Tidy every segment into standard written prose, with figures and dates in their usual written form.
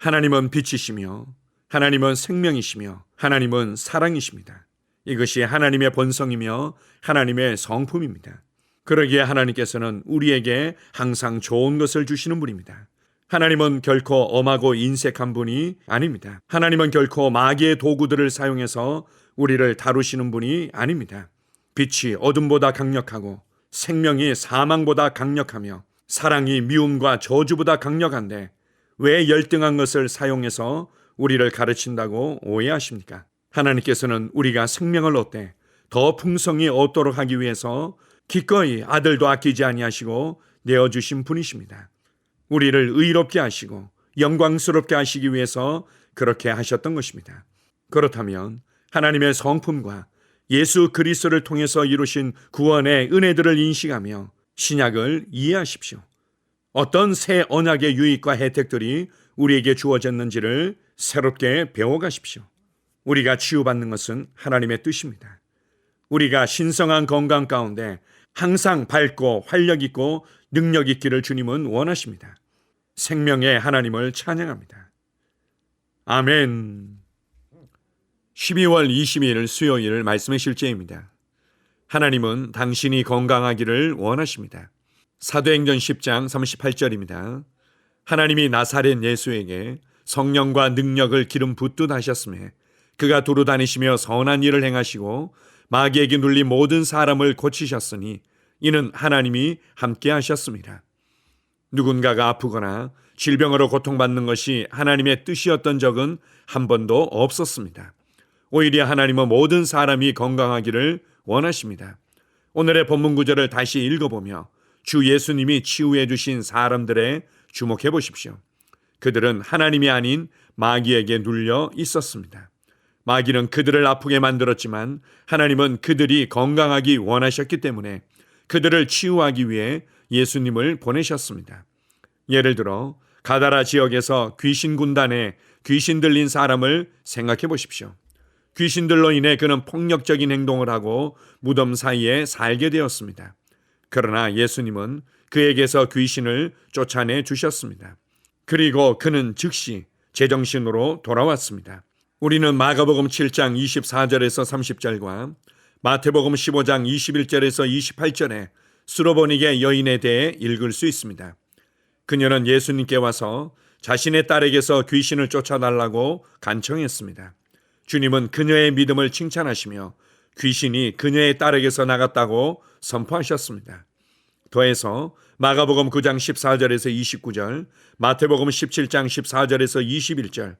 하나님은 빛이시며 하나님은 생명이시며 하나님은 사랑이십니다. 이것이 하나님의 본성이며 하나님의 성품입니다. 그러기에 하나님께서는 우리에게 항상 좋은 것을 주시는 분입니다. 하나님은 결코 엄하고 인색한 분이 아닙니다. 하나님은 결코 마귀의 도구들을 사용해서 우리를 다루시는 분이 아닙니다. 빛이 어둠보다 강력하고 생명이 사망보다 강력하며 사랑이 미움과 저주보다 강력한데 왜 열등한 것을 사용해서 우리를 가르친다고 오해하십니까? 하나님께서는 우리가 생명을 얻되 더 풍성히 얻도록 하기 위해서 기꺼이 아들도 아끼지 아니하시고 내어주신 분이십니다. 우리를 의롭게 하시고 영광스럽게 하시기 위해서 그렇게 하셨던 것입니다. 그렇다면 하나님의 성품과 예수 그리스도를 통해서 이루신 구원의 은혜들을 인식하며 신약을 이해하십시오. 어떤 새 언약의 유익과 혜택들이 우리에게 주어졌는지를 새롭게 배워가십시오. 우리가 치유받는 것은 하나님의 뜻입니다. 우리가 신성한 건강 가운데 항상 밝고 활력 있고 능력 있기를 주님은 원하십니다. 생명의 하나님을 찬양합니다. 아멘. 12월 22일 수요일 말씀의 실제입니다. 하나님은 당신이 건강하기를 원하십니다. 사도행전 10장 38절입니다. 하나님이 나사렛 예수에게 성령과 능력을 기름 붓듯 하셨으며 그가 두루 다니시며 선한 일을 행하시고 마귀에게 눌린 모든 사람을 고치셨으니 이는 하나님이 함께 하셨습니다. 누군가가 아프거나 질병으로 고통받는 것이 하나님의 뜻이었던 적은 한 번도 없었습니다. 오히려 하나님은 모든 사람이 건강하기를 원하십니다. 오늘의 본문 구절을 다시 읽어보며 주 예수님이 치유해 주신 사람들에 주목해 보십시오. 그들은 하나님이 아닌 마귀에게 눌려 있었습니다. 마귀는 그들을 아프게 만들었지만 하나님은 그들이 건강하기 원하셨기 때문에 그들을 치유하기 위해 예수님을 보내셨습니다. 예를 들어 가다라 지역에서 귀신 군단에 귀신 들린 사람을 생각해 보십시오. 귀신들로 인해 그는 폭력적인 행동을 하고 무덤 사이에 살게 되었습니다. 그러나 예수님은 그에게서 귀신을 쫓아내 주셨습니다. 그리고 그는 즉시 제정신으로 돌아왔습니다. 우리는 마가복음 7장 24절에서 30절과 마태복음 15장 21절에서 28절에 수로보니게 여인에 대해 읽을 수 있습니다. 그녀는 예수님께 와서 자신의 딸에게서 귀신을 쫓아달라고 간청했습니다. 주님은 그녀의 믿음을 칭찬하시며 귀신이 그녀의 딸에게서 나갔다고 선포하셨습니다. 더해서 마가복음 9장 14절에서 29절, 마태복음 17장 14절에서 21절,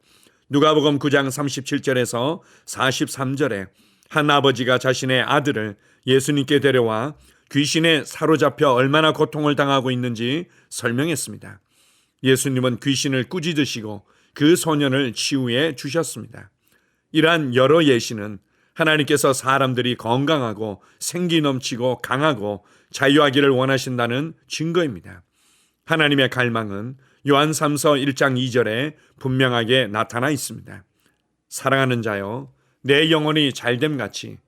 누가복음 9장 37절에서 43절에 한 아버지가 자신의 아들을 예수님께 데려와 귀신에 사로잡혀 얼마나 고통을 당하고 있는지 설명했습니다. 예수님은 귀신을 꾸짖으시고 그 소년을 치유해 주셨습니다. 이러한 여러 예시는 하나님께서 사람들이 건강하고 생기 넘치고 강하고 자유하기를 원하신다는 증거입니다. 하나님의 갈망은 요한 3서 1장 2절에 분명하게 나타나 있습니다. 사랑하는 자여, 내 영혼이 잘됨 같이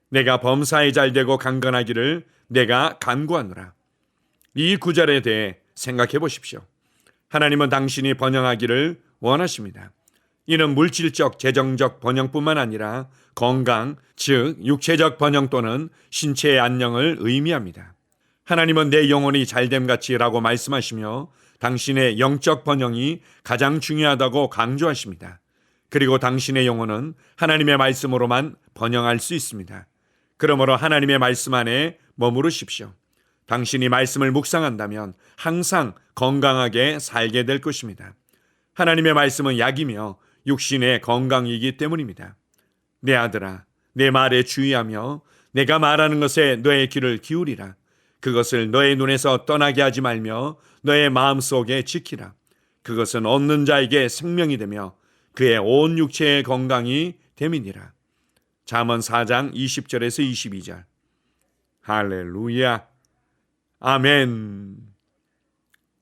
내가 범사에 잘되고 강건하기를 내가 간구하노라. 이 구절에 대해 생각해 보십시오. 하나님은 당신이 번영하기를 원하십니다. 이는 물질적, 재정적 번영뿐만 아니라 건강, 즉 육체적 번영 또는 신체의 안녕을 의미합니다. 하나님은 내 영혼이 잘됨같이 라고 말씀하시며 당신의 영적 번영이 가장 중요하다고 강조하십니다. 그리고 당신의 영혼은 하나님의 말씀으로만 번영할 수 있습니다. 그러므로 하나님의 말씀 안에 머무르십시오. 당신이 말씀을 묵상한다면 항상 건강하게 살게 될 것입니다. 하나님의 말씀은 약이며 육신의 건강이기 때문입니다. 내 아들아, 내 말에 주의하며 내가 말하는 것에 너의 귀를 기울이라. 그것을 너의 눈에서 떠나게 하지 말며 너의 마음속에 지키라. 그것은 얻는 자에게 생명이 되며 그의 온 육체의 건강이 됨이니라. 잠언 4장 20절에서 22절. 할렐루야. 아멘.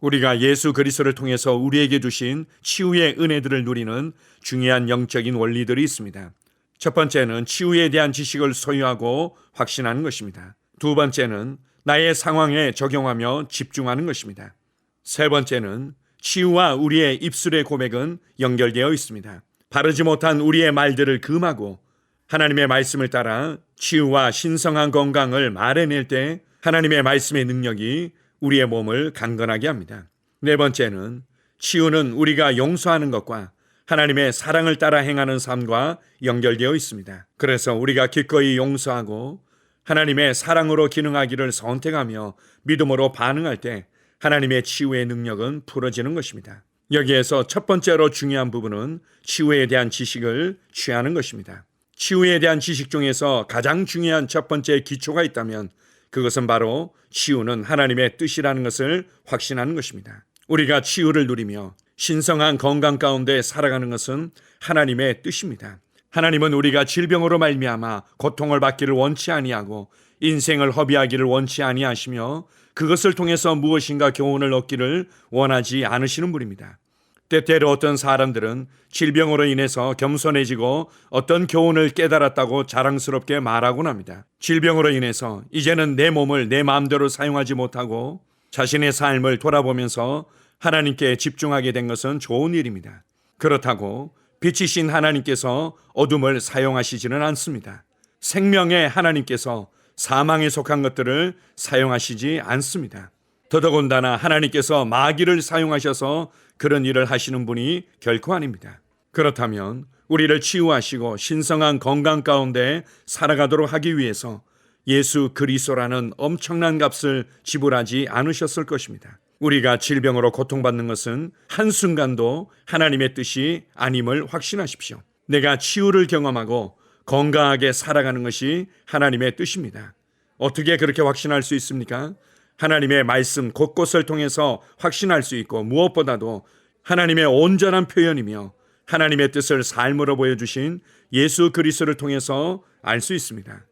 우리가 예수 그리스도를 통해서 우리에게 주신 치유의 은혜들을 누리는 중요한 영적인 원리들이 있습니다. 첫 번째는 치유에 대한 지식을 소유하고 확신하는 것입니다. 두 번째는 나의 상황에 적용하며 집중하는 것입니다. 세 번째는 치유와 우리의 입술의 고백은 연결되어 있습니다. 바르지 못한 우리의 말들을 금하고 하나님의 말씀을 따라 치유와 신성한 건강을 말해낼 때 하나님의 말씀의 능력이 우리의 몸을 강건하게 합니다. 네 번째는 치유는 우리가 용서하는 것과 하나님의 사랑을 따라 행하는 삶과 연결되어 있습니다. 그래서 우리가 기꺼이 용서하고 하나님의 사랑으로 기능하기를 선택하며 믿음으로 반응할 때 하나님의 치유의 능력은 풀어지는 것입니다. 여기에서 첫 번째로 중요한 부분은 치유에 대한 지식을 취하는 것입니다. 치유에 대한 지식 중에서 가장 중요한 첫 번째 기초가 있다면 그것은 바로 치유는 하나님의 뜻이라는 것을 확신하는 것입니다. 우리가 치유를 누리며 신성한 건강 가운데 살아가는 것은 하나님의 뜻입니다. 하나님은 우리가 질병으로 말미암아 고통을 받기를 원치 아니하고 인생을 허비하기를 원치 아니하시며 그것을 통해서 무엇인가 교훈을 얻기를 원하지 않으시는 분입니다. 때때로 어떤 사람들은 질병으로 인해서 겸손해지고 어떤 교훈을 깨달았다고 자랑스럽게 말하곤 합니다. 질병으로 인해서 이제는 내 몸을 내 마음대로 사용하지 못하고 자신의 삶을 돌아보면서 하나님께 집중하게 된 것은 좋은 일입니다. 그렇다고 빛이신 하나님께서 어둠을 사용하시지는 않습니다. 생명의 하나님께서 사망에 속한 것들을 사용하시지 않습니다. 더더군다나 하나님께서 마귀를 사용하셔서 그런 일을 하시는 분이 결코 아닙니다. 그렇다면 우리를 치유하시고 신성한 건강 가운데 살아가도록 하기 위해서 예수 그리스도라는 엄청난 값을 지불하지 않으셨을 것입니다. 우리가 질병으로 고통받는 것은 한순간도 하나님의 뜻이 아님을 확신하십시오. 내가 치유를 경험하고 건강하게 살아가는 것이 하나님의 뜻입니다. 어떻게 그렇게 확신할 수 있습니까? 하나님의 말씀 곳곳을 통해서 확신할 수 있고 무엇보다도 하나님의 온전한 표현이며 하나님의 뜻을 삶으로 보여주신 예수 그리스도를 통해서 알 수 있습니다.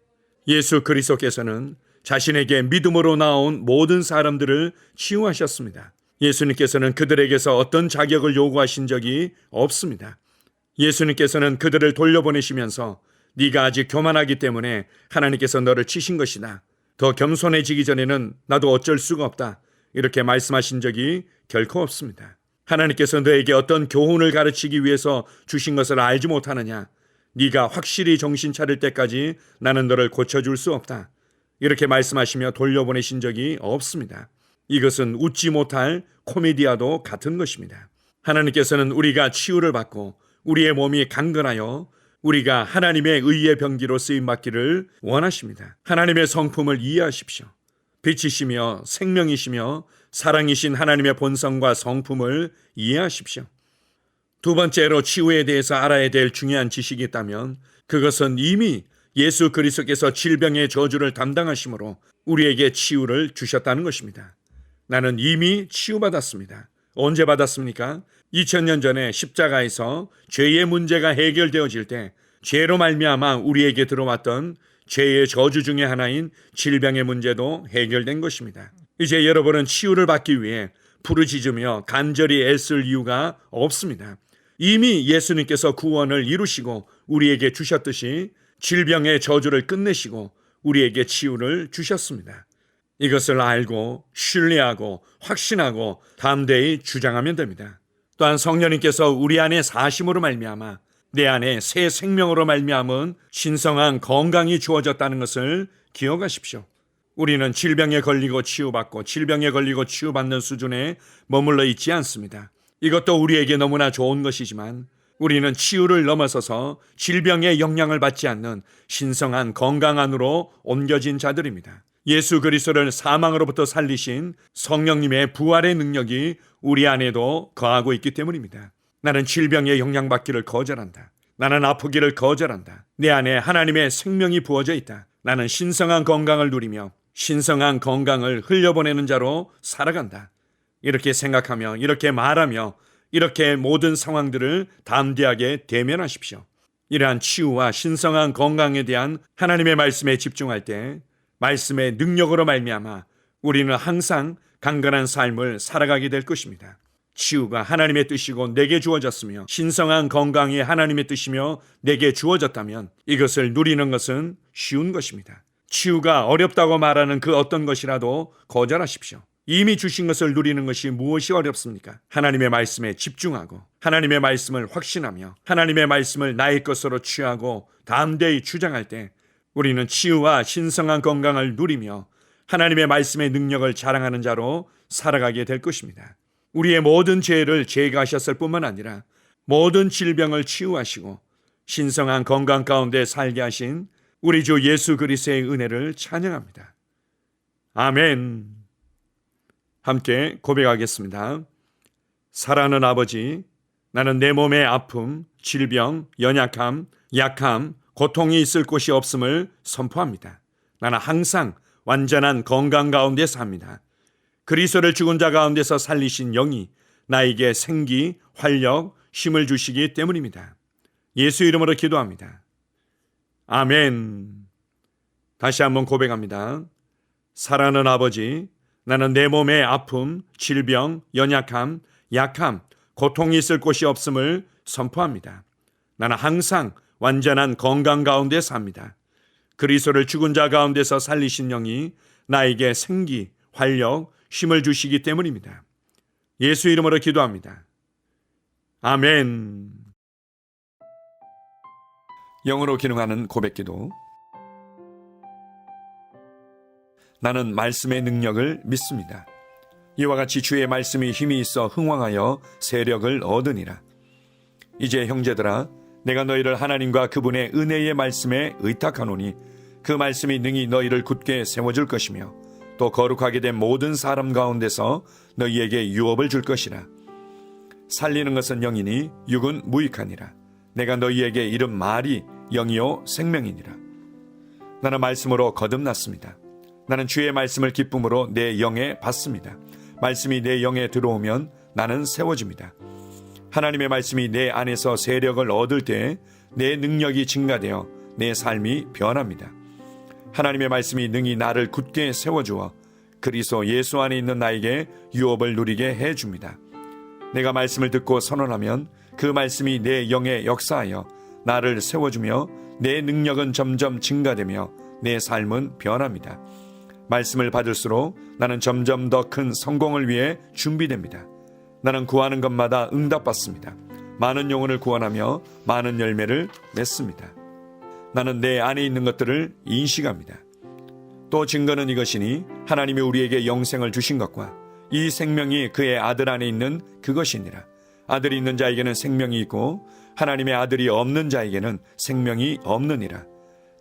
예수 그리스도께서는 자신에게 믿음으로 나온 모든 사람들을 치유하셨습니다. 예수님께서는 그들에게서 어떤 자격을 요구하신 적이 없습니다. 예수님께서는 그들을 돌려보내시면서 네가 아직 교만하기 때문에 하나님께서 너를 치신 것이다. 더 겸손해지기 전에는 나도 어쩔 수가 없다. 이렇게 말씀하신 적이 결코 없습니다. 하나님께서 너에게 어떤 교훈을 가르치기 위해서 주신 것을 알지 못하느냐? 네가 확실히 정신 차릴 때까지 나는 너를 고쳐줄 수 없다. 이렇게 말씀하시며 돌려보내신 적이 없습니다. 이것은 웃지 못할 코미디와도 같은 것입니다. 하나님께서는 우리가 치유를 받고 우리의 몸이 강건하여 우리가 하나님의 의의 병기로 쓰임받기를 원하십니다. 하나님의 성품을 이해하십시오. 빛이시며 생명이시며 사랑이신 하나님의 본성과 성품을 이해하십시오. 두 번째로 치유에 대해서 알아야 될 중요한 지식이 있다면 그것은 이미 예수 그리스도께서 질병의 저주를 담당하심으로 우리에게 치유를 주셨다는 것입니다. 나는 이미 치유받았습니다. 언제 받았습니까? 2000년 전에 십자가에서 죄의 문제가 해결되어질 때 죄로 말미암아 우리에게 들어왔던 죄의 저주 중에 하나인 질병의 문제도 해결된 것입니다. 이제 여러분은 치유를 받기 위해 부르짖으며 간절히 애쓸 이유가 없습니다. 이미 예수님께서 구원을 이루시고 우리에게 주셨듯이 질병의 저주를 끝내시고 우리에게 치유를 주셨습니다. 이것을 알고 신뢰하고 확신하고 담대히 주장하면 됩니다. 또한 성령님께서 우리 안에 사심으로 말미암아 내 안에 새 생명으로 말미암은 신성한 건강이 주어졌다는 것을 기억하십시오. 우리는 질병에 걸리고 치유받고 질병에 걸리고 치유받는 수준에 머물러 있지 않습니다. 이것도 우리에게 너무나 좋은 것이지만 우리는 치유를 넘어서서 질병의 영향을 받지 않는 신성한 건강 안으로 옮겨진 자들입니다. 예수 그리스도를 사망으로부터 살리신 성령님의 부활의 능력이 우리 안에도 거하고 있기 때문입니다. 나는 질병에 영향받기를 거절한다. 나는 아프기를 거절한다. 내 안에 하나님의 생명이 부어져 있다. 나는 신성한 건강을 누리며 신성한 건강을 흘려보내는 자로 살아간다. 이렇게 생각하며 이렇게 말하며 이렇게 모든 상황들을 담대하게 대면하십시오. 이러한 치유와 신성한 건강에 대한 하나님의 말씀에 집중할 때 말씀의 능력으로 말미암아 우리는 항상 강건한 삶을 살아가게 될 것입니다. 치유가 하나님의 뜻이고 내게 주어졌으며 신성한 건강이 하나님의 뜻이며 내게 주어졌다면 이것을 누리는 것은 쉬운 것입니다. 치유가 어렵다고 말하는 그 어떤 것이라도 거절하십시오. 이미 주신 것을 누리는 것이 무엇이 어렵습니까? 하나님의 말씀에 집중하고 하나님의 말씀을 확신하며 하나님의 말씀을 나의 것으로 취하고 담대히 주장할 때 우리는 치유와 신성한 건강을 누리며 하나님의 말씀의 능력을 자랑하는 자로 살아가게 될 것입니다. 우리의 모든 죄를 제거하셨을 뿐만 아니라 모든 질병을 치유하시고 신성한 건강 가운데 살게 하신 우리 주 예수 그리스도의 은혜를 찬양합니다. 아멘. 함께 고백하겠습니다. 사랑하는 아버지, 나는 내 몸의 아픔, 질병, 연약함, 약함, 고통이 있을 곳이 없음을 선포합니다. 나는 항상 완전한 건강 가운데 삽니다. 그리스도를 죽은 자 가운데서 살리신 영이 나에게 생기, 활력, 힘을 주시기 때문입니다. 예수 이름으로 기도합니다. 아멘. 다시 한번 고백합니다. 사랑하는 아버지, 나는 내 몸의 아픔, 질병, 연약함, 약함, 고통이 있을 곳이 없음을 선포합니다. 나는 항상 완전한 건강 가운데 삽니다. 그리스도를 죽은 자 가운데서 살리신 영이 나에게 생기, 활력, 힘을 주시기 때문입니다. 예수 이름으로 기도합니다. 아멘. 영으로 기능하는 고백기도. 나는 말씀의 능력을 믿습니다. 이와 같이 주의 말씀이 힘이 있어 흥왕하여 세력을 얻으니라. 이제 형제들아, 내가 너희를 하나님과 그분의 은혜의 말씀에 의탁하노니 그 말씀이 능히 너희를 굳게 세워줄 것이며 또 거룩하게 된 모든 사람 가운데서 너희에게 유업을 줄 것이라. 살리는 것은 영이니 육은 무익하니라. 내가 너희에게 이른 말이 영이요 생명이니라. 나는 말씀으로 거듭났습니다. 나는 주의 말씀을 기쁨으로 내 영에 받습니다. 말씀이 내 영에 들어오면 나는 세워집니다. 하나님의 말씀이 내 안에서 세력을 얻을 때 내 능력이 증가되어 내 삶이 변합니다. 하나님의 말씀이 능히 나를 굳게 세워주어 그리스도 예수 안에 있는 나에게 유업을 누리게 해줍니다. 내가 말씀을 듣고 선언하면 그 말씀이 내 영에 역사하여 나를 세워주며 내 능력은 점점 증가되며 내 삶은 변합니다. 말씀을 받을수록 나는 점점 더 큰 성공을 위해 준비됩니다. 나는 구하는 것마다 응답받습니다. 많은 영혼을 구원하며 많은 열매를 맺습니다. 나는 내 안에 있는 것들을 인식합니다. 또 증거는 이것이니 하나님이 우리에게 영생을 주신 것과 이 생명이 그의 아들 안에 있는 그것이니라. 아들이 있는 자에게는 생명이 있고 하나님의 아들이 없는 자에게는 생명이 없느니라.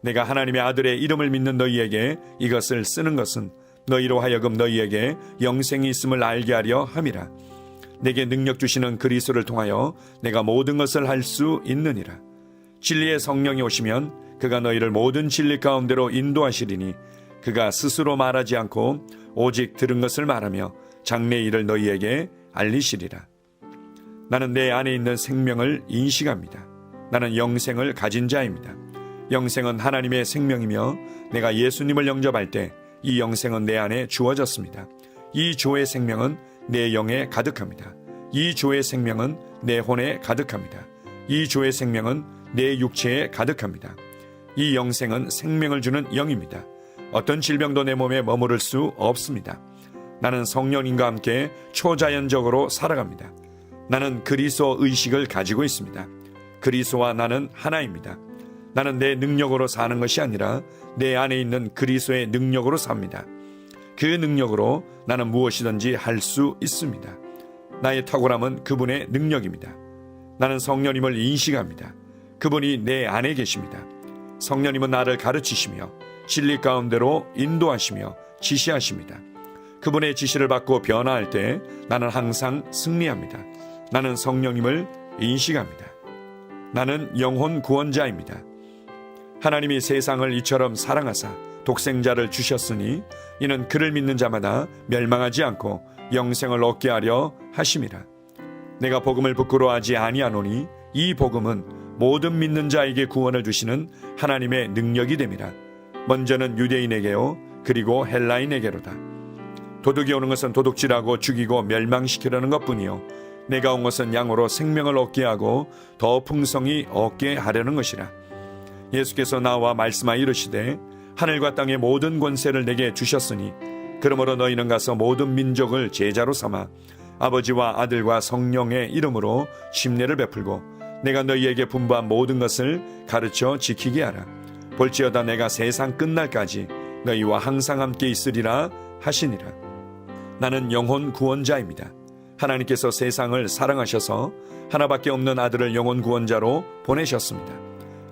내가 하나님의 아들의 이름을 믿는 너희에게 이것을 쓰는 것은 너희로 하여금 너희에게 영생이 있음을 알게 하려 함이라. 내게 능력 주시는 그리스도를 통하여 내가 모든 것을 할 수 있느니라. 진리의 성령이 오시면 그가 너희를 모든 진리 가운데로 인도하시리니 그가 스스로 말하지 않고 오직 들은 것을 말하며 장래 일을 너희에게 알리시리라. 나는 내 안에 있는 생명을 인식합니다. 나는 영생을 가진 자입니다. 영생은 하나님의 생명이며 내가 예수님을 영접할 때 이 영생은 내 안에 주어졌습니다. 이 주의 생명은 내 영에 가득합니다. 이 주의 생명은 내 혼에 가득합니다. 이 주의 생명은 내 육체에 가득합니다. 이 영생은 생명을 주는 영입니다. 어떤 질병도 내 몸에 머무를 수 없습니다. 나는 성령님과 함께 초자연적으로 살아갑니다. 나는 그리스도 의식을 가지고 있습니다. 그리스도와 나는 하나입니다. 나는 내 능력으로 사는 것이 아니라 내 안에 있는 그리스도의 능력으로 삽니다. 그 능력으로 나는 무엇이든지 할 수 있습니다. 나의 탁월함은 그분의 능력입니다. 나는 성령님을 인식합니다. 그분이 내 안에 계십니다. 성령님은 나를 가르치시며 진리 가운데로 인도하시며 지시하십니다. 그분의 지시를 받고 변화할 때 나는 항상 승리합니다. 나는 성령님을 인식합니다. 나는 영혼 구원자입니다. 하나님이 세상을 이처럼 사랑하사 독생자를 주셨으니 이는 그를 믿는 자마다 멸망하지 않고 영생을 얻게 하려 하심이라. 내가 복음을 부끄러워하지 아니하노니 이 복음은 모든 믿는 자에게 구원을 주시는 하나님의 능력이 됨이라. 먼저는 유대인에게요 그리고 헬라인에게로다. 도둑이 오는 것은 도둑질하고 죽이고 멸망시키려는 것뿐이요 내가 온 것은 양으로 생명을 얻게 하고 더 풍성히 얻게 하려는 것이라. 예수께서 나와 말씀하여 이르시되 하늘과 땅의 모든 권세를 내게 주셨으니 그러므로 너희는 가서 모든 민족을 제자로 삼아 아버지와 아들과 성령의 이름으로 침례를 베풀고 내가 너희에게 분부한 모든 것을 가르쳐 지키게 하라. 볼지어다 내가 세상 끝날까지 너희와 항상 함께 있으리라 하시니라. 나는 영혼 구원자입니다. 하나님께서 세상을 사랑하셔서 하나밖에 없는 아들을 영혼 구원자로 보내셨습니다.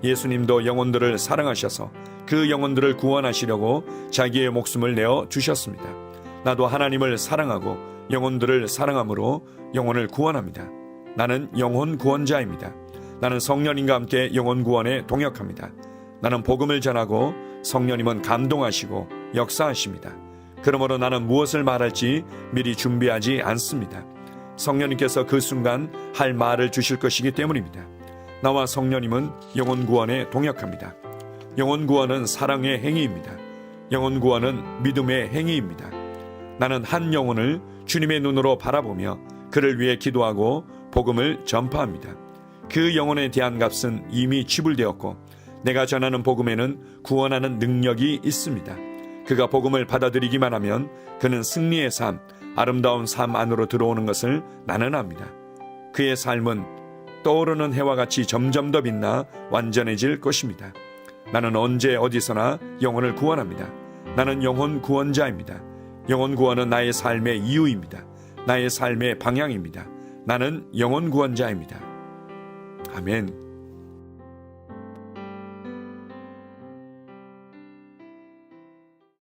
예수님도 영혼들을 사랑하셔서 그 영혼들을 구원하시려고 자기의 목숨을 내어 주셨습니다. 나도 하나님을 사랑하고 영혼들을 사랑함으로 영혼을 구원합니다. 나는 영혼 구원자입니다. 나는 성령님과 함께 영혼 구원에 동역합니다. 나는 복음을 전하고 성령님은 감동하시고 역사하십니다. 그러므로 나는 무엇을 말할지 미리 준비하지 않습니다. 성령님께서 그 순간 할 말을 주실 것이기 때문입니다. 나와 성령님은 영혼 구원에 동역합니다. 영혼 구원은 사랑의 행위입니다. 영혼 구원은 믿음의 행위입니다. 나는 한 영혼을 주님의 눈으로 바라보며 그를 위해 기도하고 복음을 전파합니다. 그 영혼에 대한 값은 이미 지불되었고 내가 전하는 복음에는 구원하는 능력이 있습니다. 그가 복음을 받아들이기만 하면 그는 승리의 삶, 아름다운 삶 안으로 들어오는 것을 나는 압니다. 그의 삶은 떠오르는 해와 같이 점점 더 빛나 완전해질 것입니다. 나는 언제 어디서나 영혼을 구원합니다. 나는 영혼 구원자입니다. 영혼 구원은 나의 삶의 이유입니다. 나의 삶의 방향입니다. 나는 영혼 구원자입니다. 아멘.